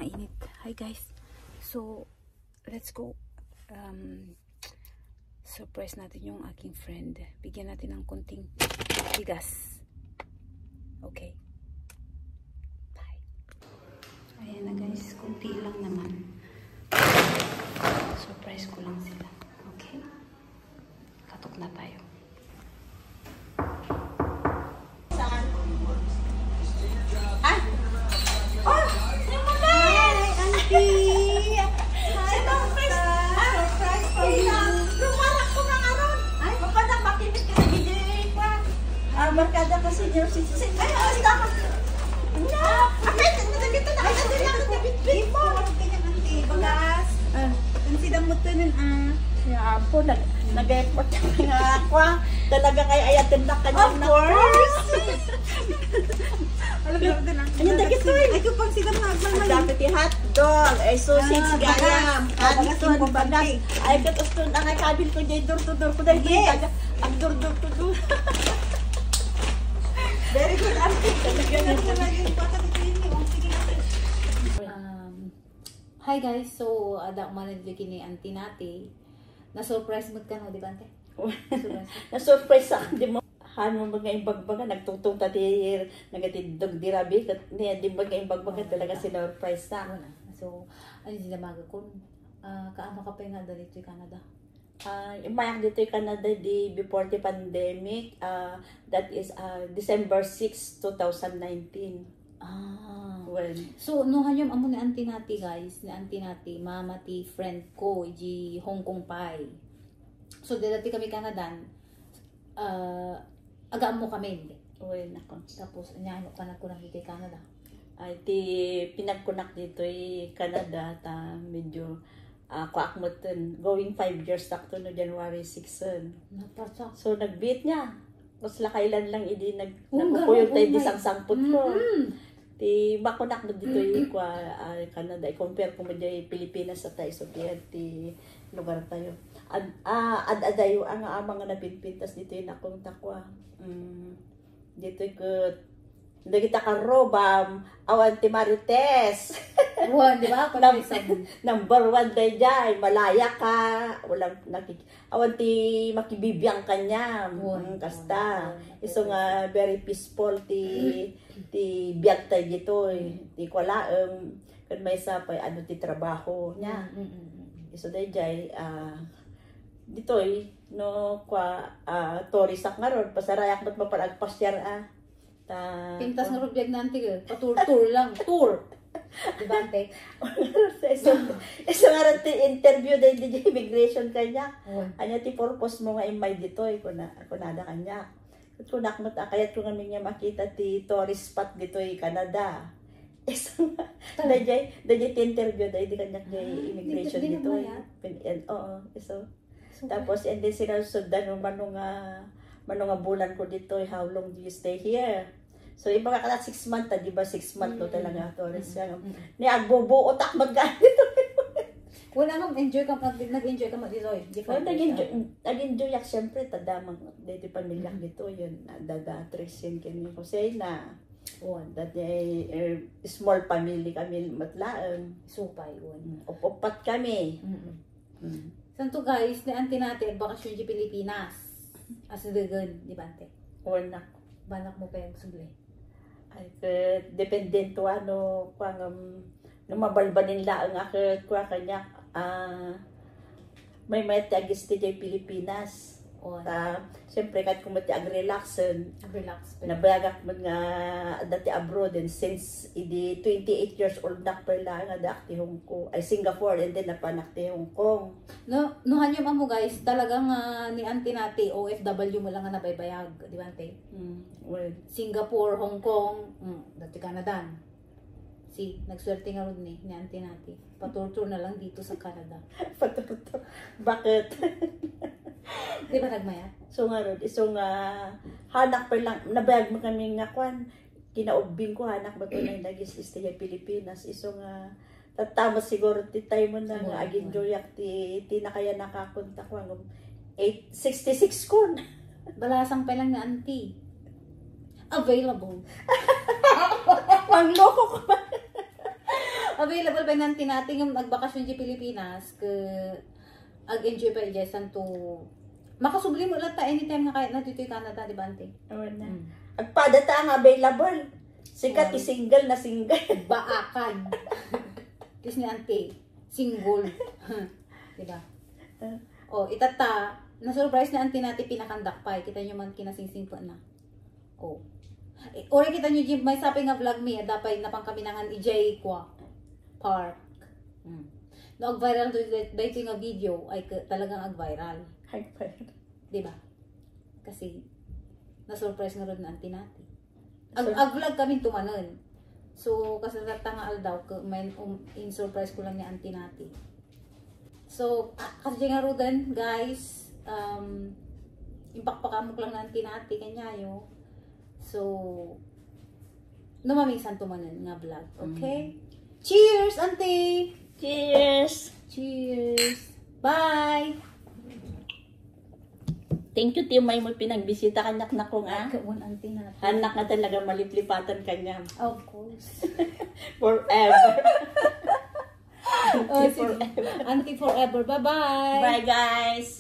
napakainit. Hi guys. So, let's go. Surprise natin yung aking friend. Bigyan natin ng konting bigas. Okay. Bye. Ayan na guys. Kunti lang naman. Surprise ko lang sila. Okay. Katok na tayo. Barkada ka senior citizen. Ay, alas na ako. Akit, nagagito na kasi din ako nabitbit mo. Kanyang anti, bagas. Kansidang mo ito nun, Siya po, nag-effort nga ako. Talaga kayo ayatin na kanyang na. Of course. Alam mo din ang kanyang dagito eh. Ay, kung pang sidang nagmal. Ang dapat yung hotdog, ay sausage, gayam, kanison, bagas. Ay, katusto na nga kabil ko dyan, dur-dur ko dahil. Ang dur-dur. Very good, auntie. Hi guys, so ada umanadliki ni auntie nati. Na-surprise mo ka no, di ba ante? Na-surprise sa akin, di mo. Hano mga imbagbaga, nagtungtong tatir, nagatidog dirabi, di mga imbagbaga talaga sinurprise na. So, ano sila magakon? Kaano ka pa nga dito sa Canada? Umayak dito yung Canada before the pandemic. That is December 6, 2019. Well. So, nuhan yung amo ni auntie nati guys. Ni auntie nati, mama ti friend ko, di Hong Kong Pai. So, dati kami Canada. Aga mo kami. Well, nako. Tapos, anyano ka na ko dito sa Canada. Ay, pinagkunak dito yung Canada. Ta medyo kuakmutin. Going 5 years takto no January 6. So, nag-beat niya. Tapos lakailan lang hindi nagpupuyot tayo di sang-sangput ko. Ti makunak mo dito yung Canada. I-compare ko mo dyan Pilipinas sa tayo. So, ti lugar tayo. Ad-adayo ang mga napinpintas dito yung akong takwa. Dito yung kita ka robam, awan ti Marites. Di ba? Number 1 day dyan, malaya ka, walang awan ti makibibiyang kanya, kasta. Iso nga very peaceful ti biyag tayo dito, ti kwala, kan may sapay, ano ti trabaho niya. Iso day dyan, dito no, tourist ak nga ron, pasarayak mo't mapalagpasyar Pintas nga rubiyag na antig, patur-tur lang, tour. Diba, ante? Isa nga rin ti interview na hindi immigration kanya. Anya ti purpose mo nga imay dito, kunada kanya. Kunak mo kaya kung kami niya makita ti tourist spot dito Canada. Isa nga, dahil ti interview na hindi kanya immigration dito. Oo, iso. Tapos, and then sinasundan mo manong bulan ko dito, how long do you stay here? So, iba ka 6 months, di ba 6 months to talaga, tourist ka. Ni agbobo, otak magganit. Wala nang enjoy ka, nag-enjoy ka dito. Nag-enjoy ako, syempre, tadamang, dito pamilya dito, yun, dadatres yun kanya ko say na, dati, small family kami, matlaan. Supay, upat kami. Santo guys, ni auntie natin, bakasyon di Pilipinas. As vegan, di ba ante? Wala. Banak mo pa yung subli? Ay, depende to mabalbanin lang ako kanya may tagis ti jay Pilipinas. Siyempre kahit kung mati ag-relaxen, nabayagak mo nga dati abroad, and since 28 years old na pala nga dati Hong Kong, ay Singapore, and then napanak ti Hong Kong. Nuhan yung amo guys, talagang ni auntie nati, OFW mo lang nga nabaybayag, di ba ante? Singapore, Hong Kong, dati Canada. Nagswerte nga rin ni auntie nati. Patur-tur na lang dito sa Canada. Patur-tur? Bakit? Di ba nagmayat? So nga ron, hanak pa lang, nabayag mo kami nga kinaubing ko, hanak ba ito na nagis istaya Pilipinas. Nga, tatama siguro ti tayo mo na nga, agin-joy ti na kaya nakakunta ko, 66 ko. Balasang pa lang na auntie. Available. Pangloko ko ba? Available pa nanti natin yung nagbakasyon di Pilipinas ke ag-enjoy pa ijesan to makasubli mo lang ta anytime nga kahit natitoy Canada, di ba, ante? Oo na. Agpadata ang available. Sikat single na single. Baakan. Kis ni ante, single. Di ba? Oh, itata, na-surprise na ante natin pinakandak pa. Kita nyo man kinasingsing po na. Oh. Ora kita nyo, Jim, may sabi nga vlog me, dapay napang kami nangan ijay kwa park. Nag-viral to dito nga video, ay talagang ag-viral. Diba? Kasi, na-surprise nga rin na auntie natin. Ag-vlog kami tumanon. So, kasi nga aldaw, in-surprise ko lang ni auntie natin. So, kasi nga rin, guys, impakpakamok lang na auntie natin, kanyayo. So, numamisan tumanon nga vlog. Okay? Cheers, auntie! Cheers! Cheers! Bye! Thank you, Tio May, mo pinagbisita kanak na ko nga. Kawan, auntie natin. Anak na talaga maliplipatan kanya. Of course. Forever. Auntie forever. Bye-bye! Bye, guys!